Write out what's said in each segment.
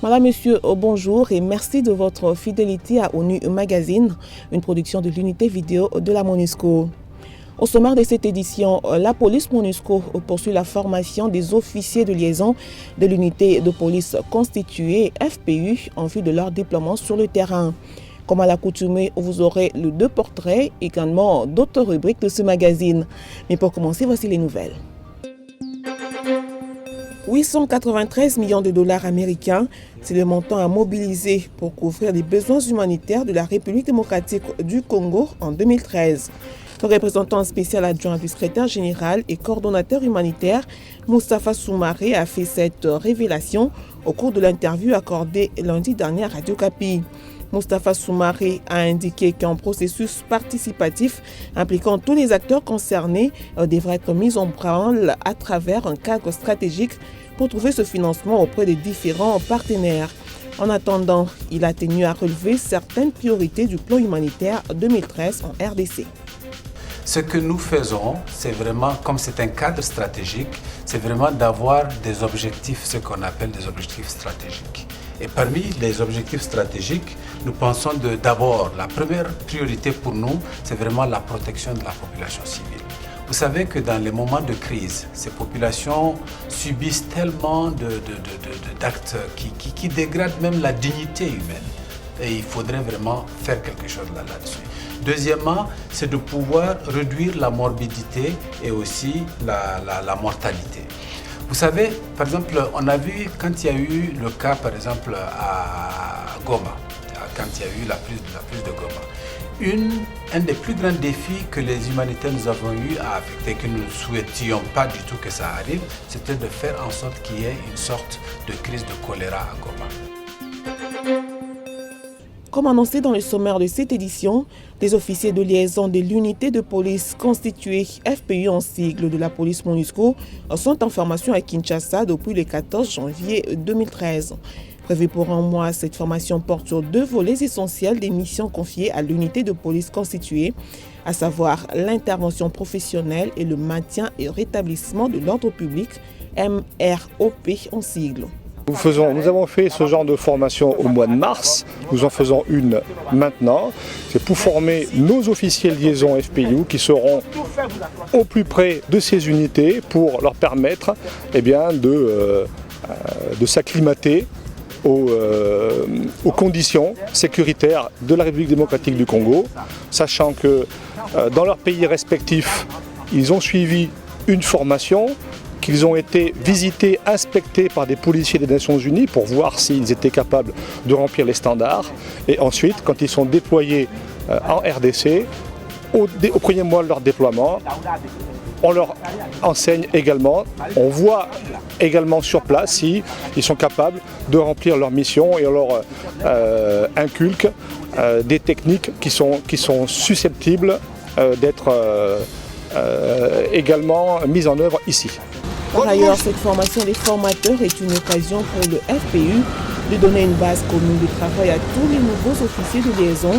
Madame, Monsieur, bonjour et merci de votre fidélité à ONU Magazine, une production de l'unité vidéo de la MONUSCO. Au sommaire de cette édition, la police MONUSCO poursuit la formation des officiers de liaison de l'unité de police constituée FPU en vue de leur déploiement sur le terrain. Comme à l'accoutumée, vous aurez les deux portraits, également d'autres rubriques de ce magazine. Mais pour commencer, voici les nouvelles. 893 millions de dollars américains, c'est le montant à mobiliser pour couvrir les besoins humanitaires de la République démocratique du Congo en 2013. Le représentant spécial adjoint du secrétaire général et coordonnateur humanitaire, Moustapha Soumaré, a fait cette révélation au cours de l'interview accordée lundi dernier à Radio Okapi. Moustapha Soumaré a indiqué qu'un processus participatif impliquant tous les acteurs concernés devrait être mis en branle à travers un cadre stratégique pour trouver ce financement auprès des différents partenaires. En attendant, il a tenu à relever certaines priorités du plan humanitaire 2013 en RDC. Ce que nous faisons, c'est vraiment, comme c'est un cadre stratégique, c'est vraiment d'avoir des objectifs, ce qu'on appelle des objectifs stratégiques. Et parmi les objectifs stratégiques, nous pensons d'abord, la première priorité pour nous, c'est vraiment la protection de la population civile. Vous savez que dans les moments de crise, ces populations subissent tellement d'actes qui dégradent même la dignité humaine. Et il faudrait vraiment faire quelque chose là-dessus. Deuxièmement, c'est de pouvoir réduire la morbidité et aussi la mortalité. Vous savez, par exemple, on a vu quand il y a eu le cas, par exemple, à Goma, quand il y a eu la prise de Goma. Un des plus grands défis que les humanitaires nous avons eu à affecter, que nous ne souhaitions pas du tout que ça arrive, c'était de faire en sorte qu'il y ait une sorte de crise de choléra à Goma. Comme annoncé dans le sommaire de cette édition, des officiers de liaison de l'unité de police constituée FPU en sigle de la police MONUSCO sont en formation à Kinshasa depuis le 14 janvier 2013. Prévue pour un mois, cette formation porte sur deux volets essentiels des missions confiées à l'unité de police constituée, à savoir l'intervention professionnelle et le maintien et rétablissement de l'ordre public, MROP en sigle. Nous avons fait ce genre de formation au mois de mars, nous en faisons une maintenant. C'est pour former nos officiers de liaison FPU qui seront au plus près de ces unités pour leur permettre de s'acclimater aux conditions sécuritaires de la République démocratique du Congo, sachant que dans leurs pays respectifs, ils ont suivi une formation, qu'ils ont été visités, inspectés par des policiers des Nations Unies pour voir s'ils étaient capables de remplir les standards. Et ensuite, quand ils sont déployés en RDC, au premier mois de leur déploiement, on leur enseigne également, on voit également sur place s'ils sont capables de remplir leur mission et on leur inculque des techniques qui sont susceptibles d'être également mises en œuvre ici. Par ailleurs, cette formation des formateurs est une occasion pour le FPU de donner une base commune de travail à tous les nouveaux officiers de liaison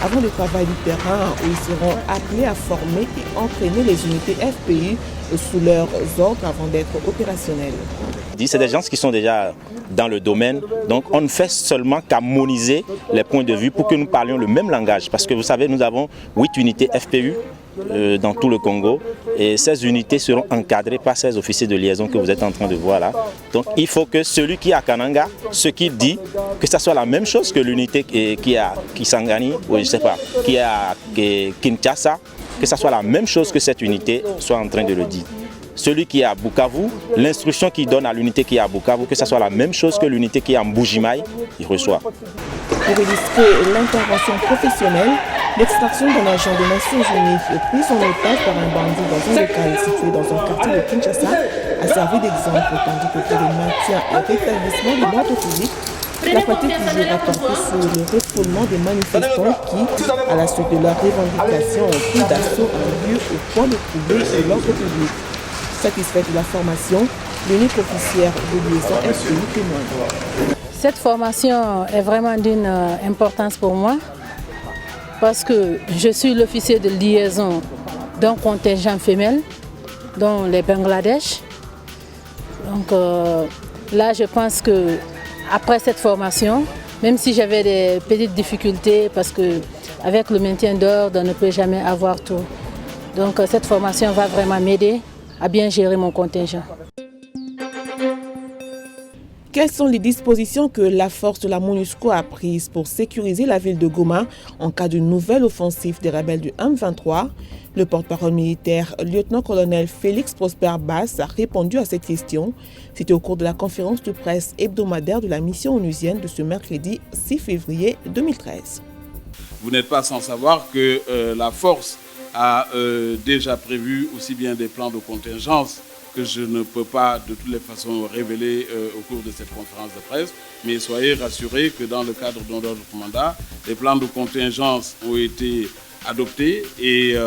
avant le travail du terrain où ils seront appelés à former et entraîner les unités FPU sous leurs ordres avant d'être opérationnels. C'est des gens qui sont déjà dans le domaine, donc on ne fait seulement qu'harmoniser les points de vue pour que nous parlions le même langage. Parce que vous savez, nous avons 8 unités FPU dans tout le Congo et ces unités seront encadrées par ces officiers de liaison que vous êtes en train de voir là. Donc il faut que celui qui est à Kananga, ce qu'il dit, que ça soit la même chose que l'unité qui est à Kisangani, ou je sais pas, qui est à Kinshasa, que ça soit la même chose que cette unité soit en train de le dire. Celui qui est à Bukavu, l'instruction qu'il donne à l'unité qui est à Bukavu, que ce soit la même chose que l'unité qui est à Mbujimaï, il reçoit. Pour illustrer l'intervention professionnelle, l'extraction d'un agent des Nations Unies pris en otage par un bandit dans un local situé dans un quartier de Kinshasa a servi d'exemple, tandis que pour le maintien et rétablissement de l'ordre public, la pratique toujours rapportée sur le refoulement des manifestants qui, à la suite de leur revendication, ont pris d'assaut un lieu au point de trouver l'ordre public. Satisfaite de la formation, l'unique officière de liaison FPU témoigne. Cette formation est vraiment d'une importance pour moi parce que je suis l'officier de liaison d'un contingent femelle, dont les Bangladesh. Donc là, je pense que après cette formation, même si j'avais des petites difficultés, parce qu'avec le maintien d'ordre, on ne peut jamais avoir tout. Donc cette formation va vraiment m'aider à bien gérer mon contingent. Quelles sont les dispositions que la force de la MONUSCO a prises pour sécuriser la ville de Goma en cas de nouvelle offensive des rebelles du M23? Le porte-parole militaire, lieutenant-colonel Félix Prosper Bass, a répondu à cette question. C'était au cours de la conférence de presse hebdomadaire de la mission onusienne de ce mercredi 6 février 2013. Vous n'êtes pas sans savoir que la force a déjà prévu aussi bien des plans de contingence que je ne peux pas de toutes les façons révéler au cours de cette conférence de presse. Mais soyez rassurés que dans le cadre de notre mandat, les plans de contingence ont été adoptés et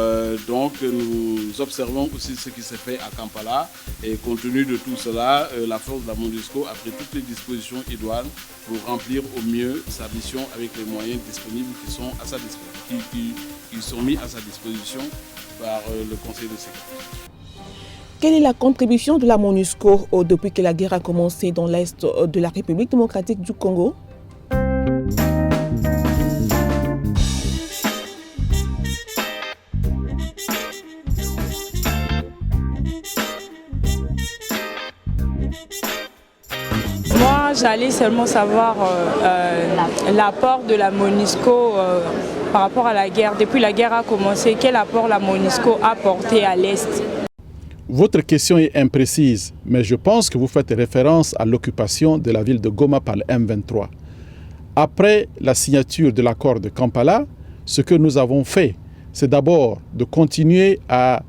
donc nous observons aussi ce qui s'est fait à Kampala. Et compte tenu de tout cela, la force de la MONUSCO a pris toutes les dispositions idoines pour remplir au mieux sa mission avec les moyens disponibles qui sont mis à sa disposition par le Conseil de sécurité. Quelle est la contribution de la MONUSCO depuis que la guerre a commencé dans l'Est de la République démocratique du Congo? Moi, j'allais seulement savoir l'apport de la MONUSCO par rapport à la guerre. Depuis la guerre a commencé, quel apport la MONUSCO a apporté à l'Est? Votre question est imprécise, mais je pense que vous faites référence à l'occupation de la ville de Goma par le M23. Après la signature de l'accord de Kampala, ce que nous avons fait, c'est d'abord de continuer à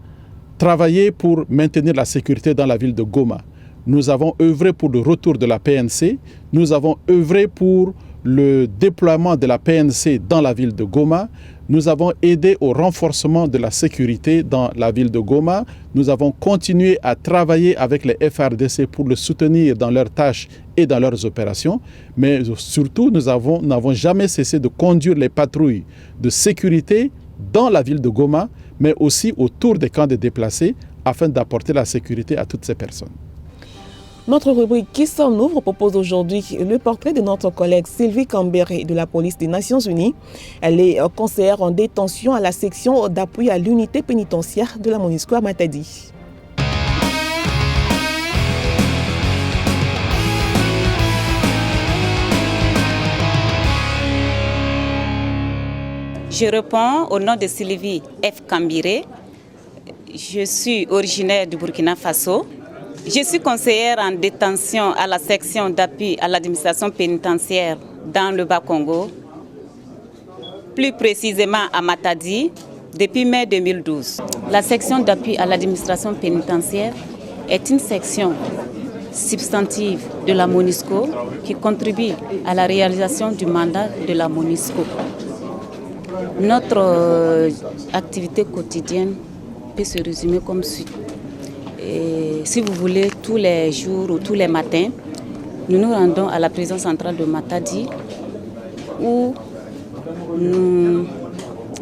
travailler pour maintenir la sécurité dans la ville de Goma. Nous avons œuvré pour le retour de la PNC, nous avons œuvré pour le déploiement de la PNC dans la ville de Goma. Nous avons aidé au renforcement de la sécurité dans la ville de Goma. Nous avons continué à travailler avec les FARDC pour le soutenir dans leurs tâches et dans leurs opérations. Mais surtout, nous n'avons jamais cessé de conduire les patrouilles de sécurité dans la ville de Goma, mais aussi autour des camps de déplacés, afin d'apporter la sécurité à toutes ces personnes. Notre rubrique Qui sommes-nous vous propose aujourd'hui le portrait de notre collègue Sylvie Cambéré de la police des Nations Unies. Elle est conseillère en détention à la section d'appui à l'unité pénitentiaire de la MONUSCO à Matadi. Je réponds au nom de Sylvie F. Cambéré. Je suis originaire du Burkina Faso. Je suis conseillère en détention à la section d'appui à l'administration pénitentiaire dans le Bas-Congo, plus précisément à Matadi, depuis mai 2012. La section d'appui à l'administration pénitentiaire est une section substantive de la MONUSCO qui contribue à la réalisation du mandat de la MONUSCO. Notre activité quotidienne peut se résumer comme suit. Et si vous voulez, tous les jours ou tous les matins, nous nous rendons à la prison centrale de Matadi où nous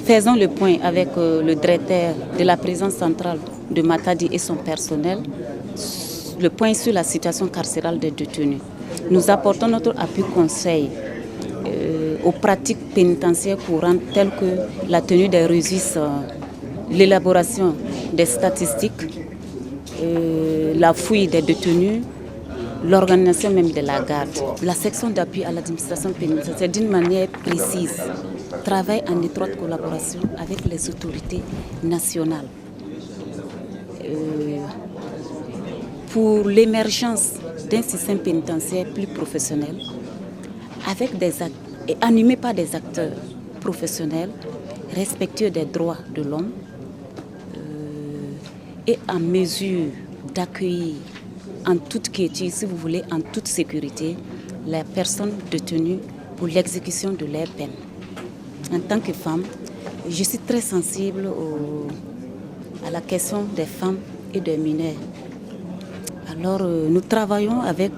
faisons le point avec le directeur de la prison centrale de Matadi et son personnel, le point sur la situation carcérale des détenus. Nous apportons notre appui conseil aux pratiques pénitentiaires courantes telles que la tenue des registres, l'élaboration des statistiques, la fouille des détenus, l'organisation même de la garde. La section d'appui à l'administration pénitentiaire, d'une manière précise, travaille en étroite collaboration avec les autorités nationales pour l'émergence d'un système pénitentiaire plus professionnel, et animé par des acteurs professionnels, respectueux des droits de l'homme, et en mesure d'accueillir en toute quiétude, si vous voulez, en toute sécurité, les personnes détenues pour l'exécution de leur peine. En tant que femme, je suis très sensible à la question des femmes et des mineurs. Alors, nous travaillons avec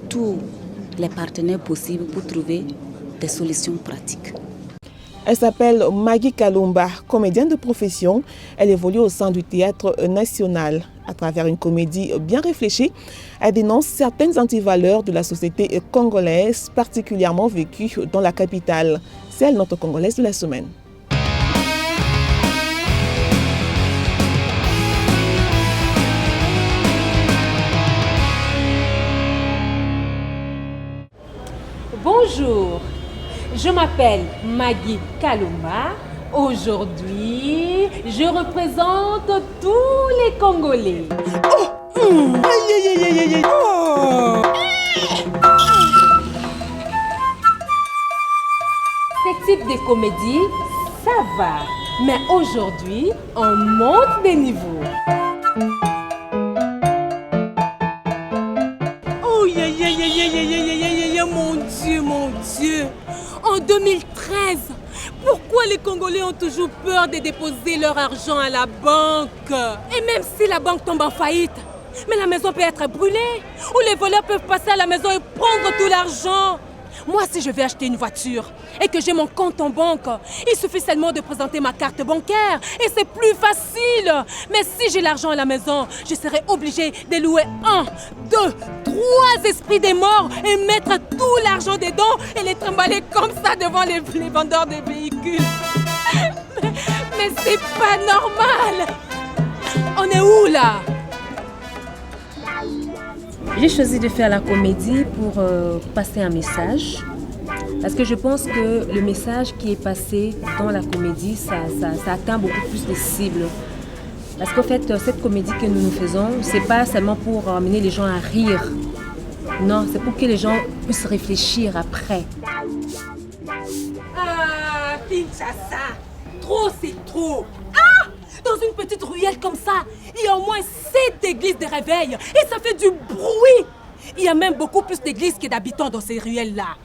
tous les partenaires possibles pour trouver des solutions pratiques. Elle s'appelle Maggie Kalumba, comédienne de profession. Elle évolue au sein du Théâtre National. À travers une comédie bien réfléchie, elle dénonce certaines antivaleurs de la société congolaise, particulièrement vécues dans la capitale. C'est elle, notre Congolaise de la semaine. Bonjour, je m'appelle Maggie Kalumba. Aujourd'hui, je représente tous les Congolais. Ce type de comédie, ça va. Mais aujourd'hui, on monte des niveaux. Mon Dieu, en 2013, pourquoi les Congolais ont toujours peur de déposer leur argent à la banque? Et même si la banque tombe en faillite, mais la maison peut être brûlée, ou les voleurs peuvent passer à la maison et prendre tout l'argent. Moi, si je vais acheter une voiture et que j'ai mon compte en banque, il suffit seulement de présenter ma carte bancaire et c'est plus facile. Mais si j'ai l'argent à la maison, je serai obligée de louer 1, 2, 3 esprits des morts et mettre tout l'argent dedans et les trimballer comme ça devant les vendeurs de véhicules. Mais c'est pas normal. On est où là? J'ai choisi de faire la comédie pour passer un message. Parce que je pense que le message qui est passé dans la comédie, ça atteint beaucoup plus de cibles. Parce qu'en fait, cette comédie que nous faisons, c'est pas seulement pour amener les gens à rire. Non, c'est pour que les gens puissent réfléchir après. Ah, Kinshasa, trop c'est trop. Ah, dans une petite ruelle comme ça, il y a au moins 7 églises de réveil et ça fait du bruit. Il y a même beaucoup plus d'églises que d'habitants dans ces ruelles-là.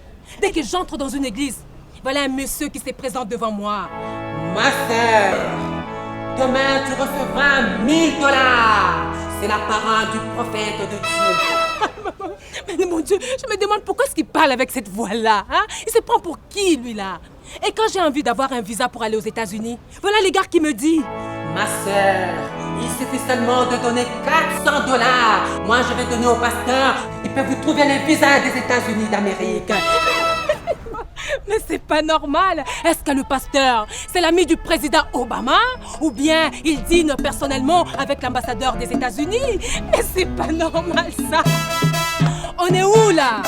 Dès que j'entre dans une église, voilà un monsieur qui se présente devant moi. Ma sœur, demain tu recevras $1000. C'est la parole du prophète de Dieu. Mais mon Dieu, je me demande pourquoi est-ce qu'il parle avec cette voix-là, hein? Il se prend pour qui, lui-là? Et quand j'ai envie d'avoir un visa pour aller aux États-Unis, voilà les gars qui me dit: ma sœur, il suffit seulement de donner $400. Moi, je vais donner au pasteur. Il peut vous trouver les visas des États-Unis d'Amérique. Mais c'est pas normal. Est-ce que le pasteur, c'est l'ami du président Obama? Ou bien il dîne personnellement avec l'ambassadeur des États-Unis? Mais c'est pas normal, ça. On est où, là?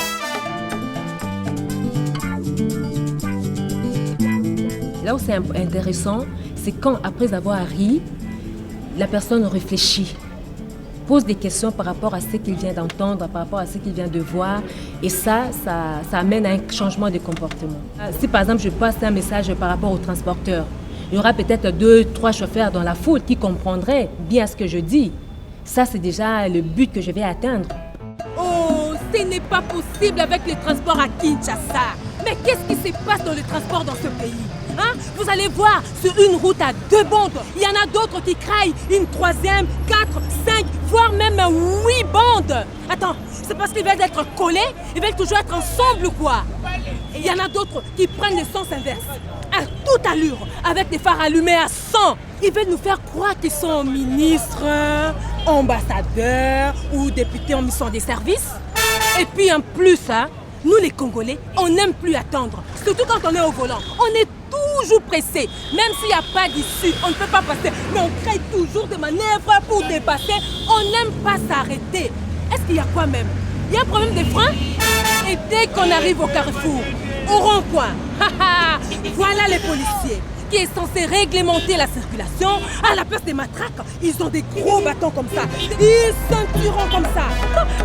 Là où c'est intéressant, c'est quand, après avoir ri, la personne réfléchit, pose des questions par rapport à ce qu'il vient d'entendre, par rapport à ce qu'il vient de voir. Et ça amène à un changement de comportement. Si par exemple je passe un message par rapport au transporteur, il y aura peut-être 2, 3 chauffeurs dans la foule qui comprendraient bien ce que je dis. Ça, c'est déjà le but que je vais atteindre. Oh, ce n'est pas possible avec les transports à Kinshasa. Mais qu'est-ce qui se passe dans le transport dans ce pays? Hein? Vous allez voir, sur une route à 2 bandes, il y en a d'autres qui craillent une 3e, 4, 5, voire même 8 bandes. Attends, c'est parce qu'ils veulent être collés, ils veulent toujours être ensemble ou quoi? Et il y en a d'autres qui prennent le sens inverse, à toute allure, avec des phares allumés à 100. Ils veulent nous faire croire qu'ils sont ministres, ambassadeurs ou députés en mission des services. Et puis en plus, hein, nous les Congolais, on n'aime plus attendre, surtout quand on est au volant. On est toujours pressé, même s'il n'y a pas d'issue, on ne peut pas passer, mais on crée toujours des manœuvres pour dépasser. On n'aime pas s'arrêter. Est-ce qu'il y a quoi même? Il y a un problème de frein? Et dès qu'on arrive au carrefour, au rond-point, voilà les policiers qui est censé réglementer la circulation. À la place des matraques, ils ont des gros bâtons comme ça, des ceinturons comme ça,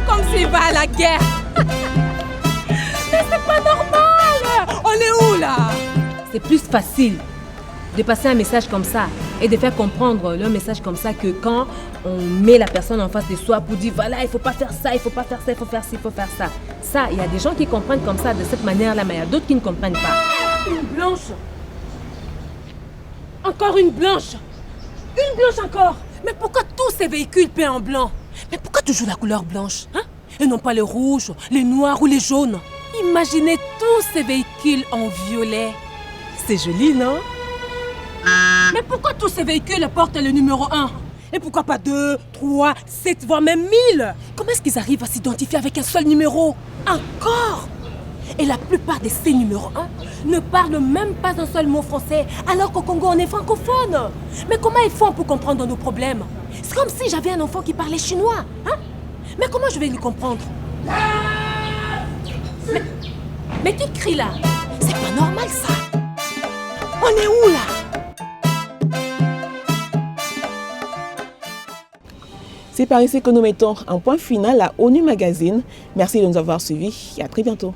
comme s'ils va à la guerre. Mais c'est pas normal! On est où là? C'est plus facile de passer un message comme ça et de faire comprendre le message comme ça que quand on met la personne en face de soi pour dire voilà, il faut pas faire ça, il faut pas faire ça, il faut faire ci, il faut faire ça. Ça, il y a des gens qui comprennent comme ça de cette manière-là, mais il y a d'autres qui ne comprennent pas. Une blanche. Encore une blanche. Une blanche encore. Mais pourquoi tous ces véhicules peints en blanc? Mais pourquoi toujours la couleur blanche, hein? Et non pas les rouges, les noirs ou les jaunes? Imaginez tous ces véhicules en violet. C'est joli, non? Mais pourquoi tous ces véhicules portent le numéro 1? Et pourquoi pas 2, 3, 7, voire même 1000? Comment est-ce qu'ils arrivent à s'identifier avec un seul numéro? Encore? Et la plupart de ces numéros 1 ne parlent même pas un seul mot français, alors qu'au Congo on est francophone. Mais comment ils font pour comprendre nos problèmes? C'est comme si j'avais un enfant qui parlait chinois. Mais comment je vais lui comprendre? Mais qui crie là? C'est pas normal ça. On est où là? C'est par ici que nous mettons un point final à ONU Magazine. Merci de nous avoir suivis et à très bientôt.